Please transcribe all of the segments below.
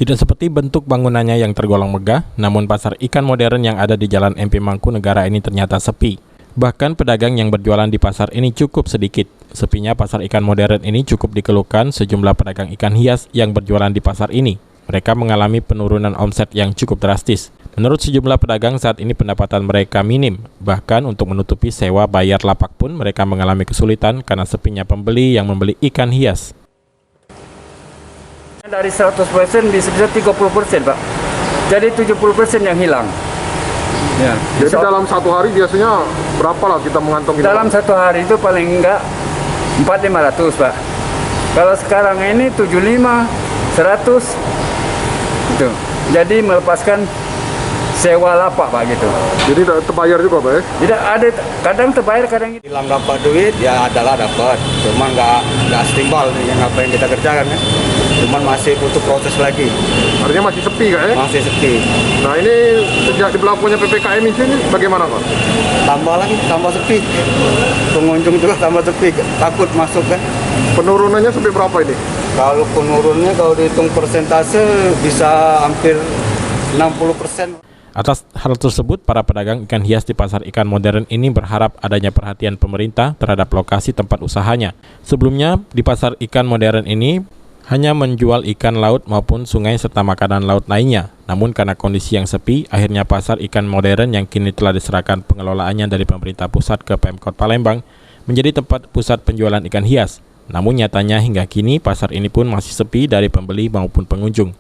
Tidak seperti bentuk bangunannya yang tergolong megah, namun pasar ikan modern yang ada di Jalan MP Mangkunegara ini ternyata sepi. Bahkan pedagang yang berjualan di pasar ini cukup sedikit. Sepinya pasar ikan modern ini cukup dikeluhkan sejumlah pedagang ikan hias yang berjualan di pasar ini. Mereka mengalami penurunan omset yang cukup drastis. Menurut sejumlah pedagang, saat ini pendapatan mereka minim. Bahkan untuk menutupi sewa bayar lapak pun mereka mengalami kesulitan karena sepinya pembeli yang membeli ikan hias. Dari 100% bisa 30%, Pak. Jadi 70% yang hilang. Ya. Jadi dalam satu hari biasanya berapa lah kita mengantongi? Dalam satu hari itu paling enggak 400-500, Pak. Kalau sekarang ini 75, 100 itu. Jadi melepaskan sewa lapak, Pak, gitu. Jadi terbayar juga, Pak, ya? Tidak ada, kadang terbayar, kadang hilang dapat duit ya adalah dapat, cuman nggak setimbal yang apa yang kita kerjakan ya. Cuman masih butuh proses lagi. Artinya masih sepi, Kak, ya? Masih sepi. Nah, ini sejak diberlakukannya PPKM ini bagaimana, Pak? Tambah lagi, tambah sepi. Pengunjung juga tambah sepi, takut masuk kan. Penurunannya sampai berapa ini? Kalau penurunnya kalau dihitung persentase bisa hampir 60%. Atas hal tersebut, para pedagang ikan hias di pasar ikan modern ini berharap adanya perhatian pemerintah terhadap lokasi tempat usahanya. Sebelumnya, di pasar ikan modern ini hanya menjual ikan laut maupun sungai serta makanan laut lainnya. Namun karena kondisi yang sepi, akhirnya pasar ikan modern yang kini telah diserahkan pengelolaannya dari pemerintah pusat ke Pemkot Palembang menjadi tempat pusat penjualan ikan hias. Namun nyatanya hingga kini pasar ini pun masih sepi dari pembeli maupun pengunjung.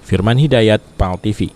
Firman Hidayat, PAL TV.